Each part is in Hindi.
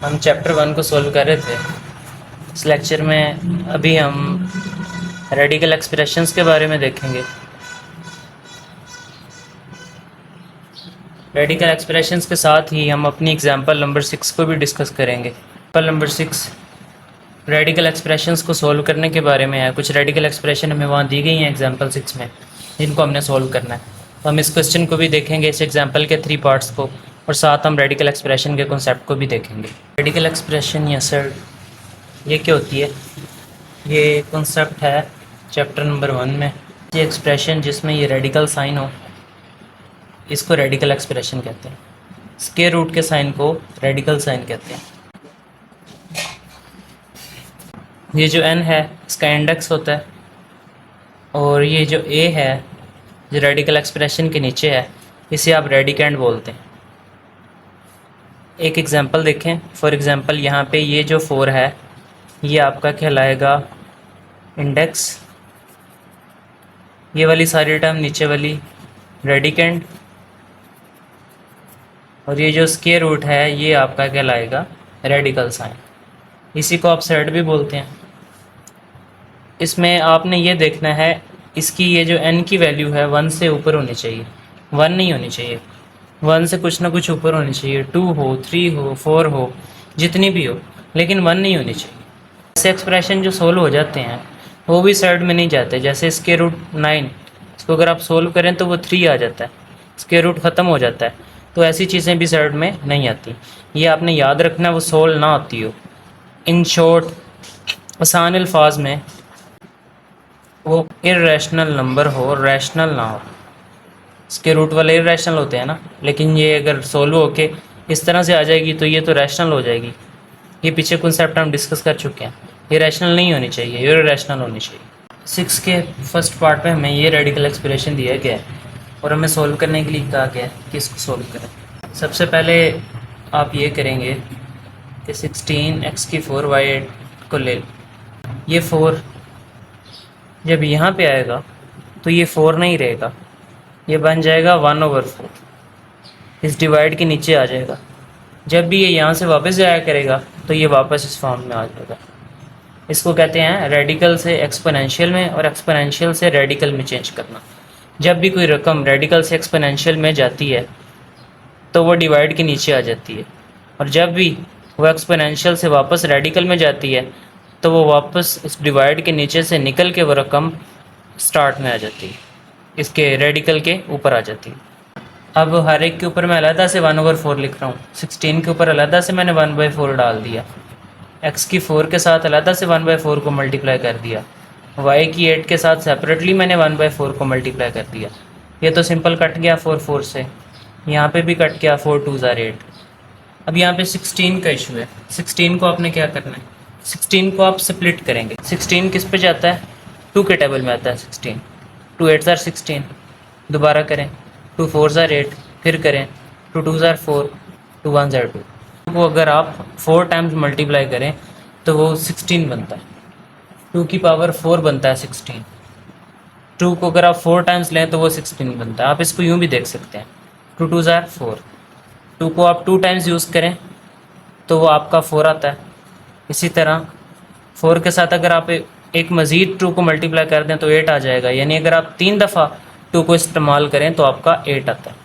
हम चैप्टर 1 को सॉल्व कर रहे थे। इस लेक्चर में अभी हम रेडिकल एक्सप्रेशंस के बारे में देखेंगे। रेडिकल एक्सप्रेशंस के साथ ही हम अपनी एग्जांपल नंबर 6 को भी डिस्कस करेंगे। एग्जांपल नंबर 6 रेडिकल एक्सप्रेशंस को सॉल्व करने के बारे में है। कुछ रेडिकल एक्सप्रेशन हमें वहाँ दी गई हैं एग्जांपल 6 में, जिनको हमने सॉल्व करना है। तो हम इस क्वेश्चन को भी देखेंगे, इस एग्जांपल के 3 पार्ट्स को, और साथ हम रेडिकल एक्सप्रेशन के कॉन्सेप्ट को भी देखेंगे। रेडिकल एक्सप्रेशन या सर ये क्या होती है? ये कॉन्सेप्ट है चैप्टर नंबर 1 में। ये एक्सप्रेशन जिसमें ये रेडिकल साइन हो, इसको रेडिकल एक्सप्रेशन कहते हैं। स्क्वायर रूट के साइन को रेडिकल साइन कहते हैं। ये जो n है इसका इंडेक्स होता है, और ये जो a है जो रेडिकल एक्सप्रेशन के नीचे है, इसे आप रेडिकेंड बोलते हैं। एक एग्जांपल देखें। फॉर एग्जांपल यहाँ पे ये जो 4 है ये आपका कहलाएगा इंडेक्स, ये वाली सारी टर्म नीचे वाली रेडिकेंड, और ये जो स्क्वायर रूट है ये आपका कहलाएगा रेडिकल साइन। इसी को आप सेड भी बोलते हैं। इसमें आपने ये देखना है इसकी ये जो n की वैल्यू है 1 से ऊपर होनी चाहिए, 1 नहीं होनी चाहिए, 1 से कुछ ना कुछ ऊपर होनी चाहिए। 2 हो, 3 हो, 4 हो, जितनी भी हो, लेकिन 1 नहीं होनी चाहिए। ऐसे एक्सप्रेशन जो सोल्व हो जाते हैं वो भी साइड में नहीं जाते। जैसे स्क्वायर रूट 9, इसको अगर आप सोल्व करें तो वो 3 आ जाता है, स्क्वायर रूट ख़त्म हो जाता है। तो ऐसी चीज़ें भी साइड में नहीं आती। ये आपने याद रखना, वो सोल्व ना आती हो। इन शॉर्ट, आसान अल्फाज में, वो इर्रेशनल नंबर हो, रैशनल ना हो। स्क्वायर रूट वाले इर्रेशनल होते हैं ना, लेकिन ये अगर सोल्व होके इस तरह से आ जाएगी तो ये तो रैशनल हो जाएगी। ये पीछे कॉन्सेप्ट हम डिस्कस कर चुके हैं। ये रैशनल नहीं होनी चाहिए, ये इर्रेशनल होनी चाहिए। 6 के फर्स्ट पार्ट में हमें ये रेडिकल एक्सप्रेशन दिया गया है और हमें सोल्व करने के लिए कहा गया है कि इसको सोल्व करें। सबसे पहले आप ये करेंगे कि 16x⁴y को ले। ये 4 जब यहाँ पे आएगा तो ये 4 नहीं रहेगा, ये बन जाएगा 1/4। इस डिवाइड के नीचे आ जाएगा। जब भी ये यहाँ से वापस जाया करेगा तो ये वापस इस फॉर्म में आ जाएगा। इसको कहते हैं रेडिकल से एक्सपोनेंशियल में और एक्सपोनेंशियल से रेडिकल में चेंज करना। जब भी कोई रकम रेडिकल से एक्सपोनेंशियल में जाती है तो वो डिवाइड के नीचे आ जाती है, और जब भी वो एक्सपोनेंशियल से वापस रेडिकल में जाती है तो वो वापस इस डिवाइड के नीचे से निकल के वो रकम स्टार्ट में आ जाती है, इसके रेडिकल के ऊपर आ जाती है। अब हर एक के ऊपर मैं अलहदा से 1/4 लिख रहा हूँ। 16 के ऊपर अलहदा से मैंने 1/4 डाल दिया, x की 4 के साथ अलहदा से 1/4 को मल्टीप्लाई कर दिया, y की 8 के साथ सेपरेटली मैंने 1/4 को मल्टीप्लाई कर दिया। ये तो सिंपल कट गया 4 से, यहाँ पे भी कट गया, 4 2 ज़ार 8। अब यहाँ पे 16 का इशू है। 16 को आपने क्या करना है, 16 को आप स्प्लिट करेंगे। 16 किस पे जाता है? 2 के टेबल में आता है 16। 2 8 ज़ार 16, दोबारा करें, 2 4 ज़ार 8, फिर करें 2 2 ज़ार 4, 2 1 ज़ार 2। वो अगर आप 4 टाइम्स मल्टीप्लाई करें तो वो 16 बनता है। 2 की पावर 4 बनता है 16। 2 को अगर आप 4 टाइम्स लें तो वो 16 बनता है। आप इसको यूँ भी देख सकते हैं, 2 2 ज़ार 4। 2 को आप 2 टाइम्स यूज़ करें तो वो आपका 4 आता है। इसी तरह 4 के साथ अगर आप एक मज़ीद 2 को मल्टीप्लाई कर दें तो 8 आ जाएगा। यानी अगर आप 3 दफ़ा 2 को इस्तेमाल करें तो आपका 8 आता है।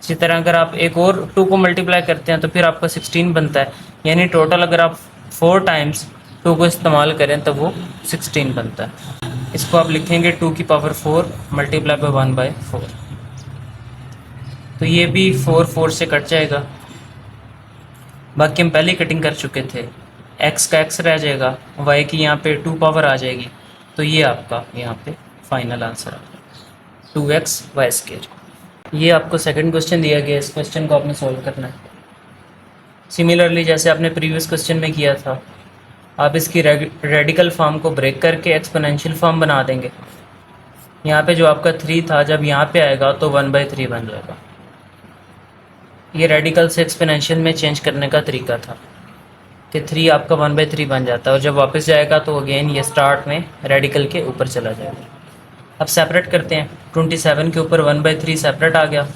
इसी तरह अगर आप एक और 2 को मल्टीप्लाई करते हैं तो फिर आपका 16 बनता है। यानी टोटल अगर आप 4 टाइम्स 2 को इस्तेमाल करें तो वो 16 बनता है। इसको आप लिखेंगे 2 की पावर 4 मल्टीप्लाई बाय 1/4। तो ये भी 4 4 से कट जाएगा। बाकी हम पहले कटिंग कर चुके थे। x का x रह जाएगा, y की यहाँ पे 2 पावर आ जाएगी, तो ये आपका यहाँ पे फाइनल आंसर आ जाएगा 2xy²। ये आपको सेकंड क्वेश्चन दिया गया, इस क्वेश्चन को आपने सॉल्व करना है। सिमिलरली जैसे आपने प्रीवियस क्वेश्चन में किया था, आप इसकी रेडिकल फॉर्म को ब्रेक करके एक्सपोनेंशियल फॉर्म बना देंगे। यहाँ पे जो आपका 3 था, जब यहाँ पे आएगा तो 1/3 बन जाएगा। ये रेडिकल से एक्सपोनेंशियल में चेंज करने का तरीका था कि 3 आपका 1/3 बन जाता है, और जब वापस जाएगा तो अगेन ये स्टार्ट में रेडिकल के ऊपर चला जाएगा। अब सेपरेट करते हैं। 27 के ऊपर 1/3 सेपरेट आ गया,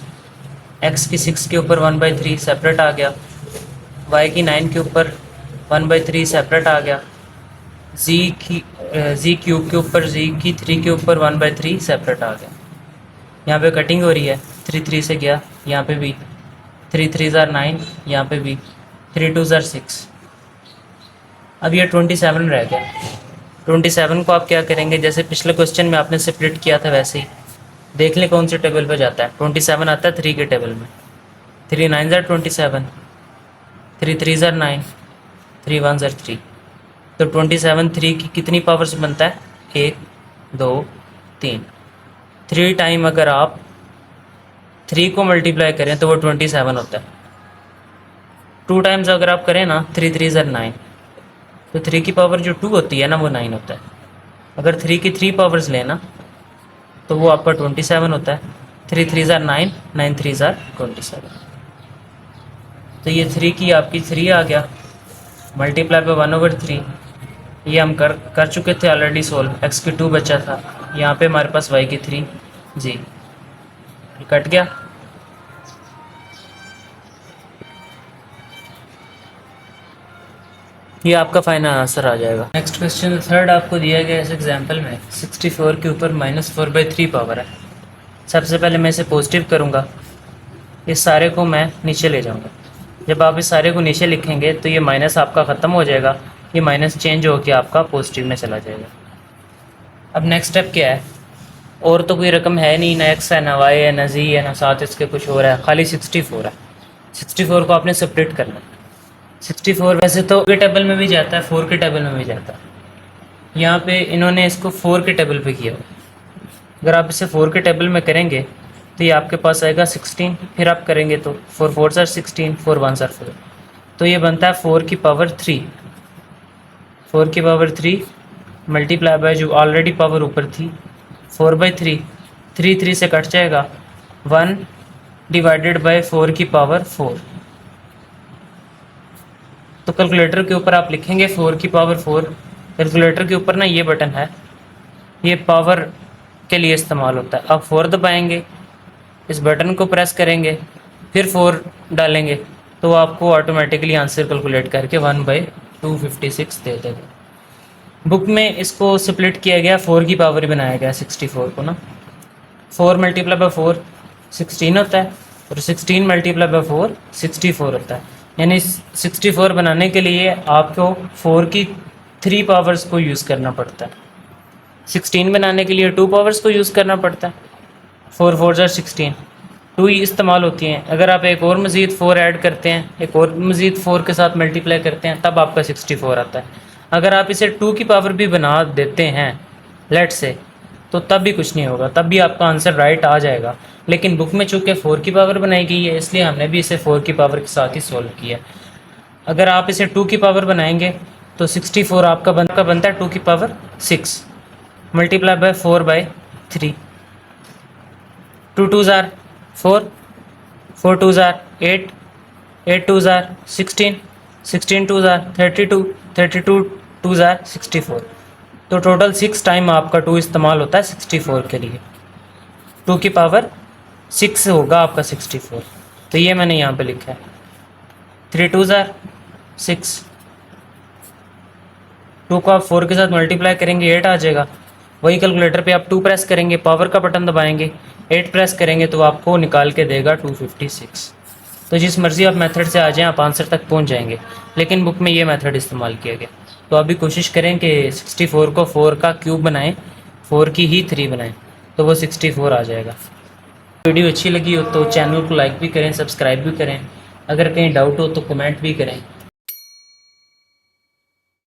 x की 6 के ऊपर 1/3 सेपरेट आ गया, y की 9 के ऊपर 1/3 सेपरेट आ गया, z क्यूब के ऊपर z की 3 के ऊपर 1/3 सेपरेट आ गया। यहाँ पे कटिंग हो रही है, 3 3 से गया, यहाँ पे भी 3 3 ज़ार 9, यहाँ पे भी 3 2 ज़ार 6। अब ये 27 रह गया। 27 को आप क्या करेंगे, जैसे पिछले क्वेश्चन में आपने स्प्लिट किया था वैसे ही देख लें कौन से टेबल पे जाता है। 27 आता है 3 के टेबल में। 3 9 ज़ार 27, 3 3 ज़ार 9, 3 1 ज़ार 3। तो 27 3 की कितनी पावर्स बनता है, 1 2 3। 3 टाइम अगर आप 3 को मल्टीप्लाई करें तो वो 27 होता है। 2 टाइम्स अगर आप करें ना, 3 3 ज़ार 9, तो 3 की पावर जो 2 होती है ना वो 9 होता है। अगर 3 की 3 पावर्स लेना तो वो आपका 27 होता है। 3 3 ज़ार 9, 9 3 ज़ार 27। तो ये 3 की आपकी 3 आ गया, मल्टीप्लाई पे 1/3। ये हम कर चुके थे ऑलरेडी सोल्व। x की 2 बचा था, यहाँ पे हमारे पास y की 3 जी कट गया। ये आपका फाइनल आंसर आ जाएगा। नेक्स्ट क्वेश्चन थर्ड आपको दिया गया इस एग्जाम्पल में 64 के ऊपर -4/3 पावर है। सबसे पहले मैं इसे पॉजिटिव करूँगा, इस सारे को मैं नीचे ले जाऊँगा। जब आप इस सारे को नीचे लिखेंगे तो ये माइनस आपका ख़त्म हो जाएगा, ये माइनस चेंज होकर आपका पॉजिटिव में चला जाएगा। अब नेक्स्ट स्टेप क्या है, और तो कोई रकम है नहीं, ना एक्स है ना वाई है ना जी है ना साथ इसके कुछ और है, खाली 64 है। 64 को आपने सेपरेट करना है। 64 वैसे तो के टेबल में भी जाता है, 4 के टेबल में भी जाता है। यहाँ पे इन्होंने इसको 4 के टेबल पे किया। अगर आप इसे 4 के टेबल में करेंगे तो ये आपके पास आएगा 16। फिर आप करेंगे तो 4 4 ज़ार 16, 4 1 ज़ार 4, तो ये बनता है 4 की पावर 3। 4 की पावर 3 मल्टीप्लाई बाय जो ऑलरेडी पावर ऊपर थी 4/3, 3 3 से कट जाएगा, 1 डिवाइडेड बाय 4 की पावर 4। तो कैलकुलेटर के ऊपर आप लिखेंगे 4 की पावर 4। कैलकुलेटर के ऊपर ना ये बटन है, ये पावर के लिए इस्तेमाल होता है। आप 4 दबाएंगे, इस बटन को प्रेस करेंगे, फिर 4 डालेंगे तो आपको ऑटोमेटिकली आंसर कैलकुलेट करके 1/256 दे देगा। बुक में इसको स्प्लिट किया गया, 4 की पावर ही बनाया गया 64 को ना। 4 मल्टीप्लाई बाय 4 16 होता है, और 16 मल्टीप्लाई बाय 4 64 होता है। यानी 64 बनाने के लिए आपको 4 की 3 पावर्स को यूज़ करना पड़ता है। 16 बनाने के लिए 2 पावर्स को यूज़ करना पड़ता है। 4 4 ज़ार 16, 2 ही इस्तेमाल होती हैं। अगर आप एक और मज़ीद 4 ऐड करते हैं, एक और मज़ीद 4 के साथ मल्टीप्लाई करते हैं, तब आपका 64 आता है। अगर आप इसे 2 की पावर भी बना देते हैं लेट से, तो तब भी कुछ नहीं होगा, तब भी आपका आंसर राइट आ जाएगा। लेकिन बुक में चूँकि 4 की पावर बनाई गई है, इसलिए हमने भी इसे 4 की पावर के साथ ही सॉल्व किया। अगर आप इसे 2 की पावर बनाएंगे तो 64 आपका बनता है 2 की पावर 6 मल्टीप्लाई बाय 4/3। 2 2 ज़ार 4, 4 2 ज़ार 8, 8 2 ज़ार 16, 16 2 ज़ार 32, 32 2 ज़ार 64। तो टोटल 6 टाइम आपका 2 इस्तेमाल होता है 64 के लिए। 2 की पावर 6 होगा आपका 64, तो ये मैंने यहाँ पे लिखा है। 3 2 ज़ार 6, 2 को आप 4 के साथ मल्टीप्लाई करेंगे 8 आ जाएगा। वही कैलकुलेटर पे आप 2 प्रेस करेंगे, पावर का बटन दबाएंगे, 8 प्रेस करेंगे तो आपको निकाल के देगा 256। तो जिस मर्ज़ी आप मेथड से आ जाएं आप आंसर तक पहुंच जाएंगे, लेकिन बुक में ये मेथड इस्तेमाल किया गया। तो अभी कोशिश करें कि 64 को 4 का क्यूब बनाएं, 4 की ही 3 बनाएं, तो वो 64 आ जाएगा। वीडियो अच्छी लगी हो तो चैनल को लाइक भी करें, सब्सक्राइब भी करें। अगर कहीं डाउट हो तो कमेंट भी करें।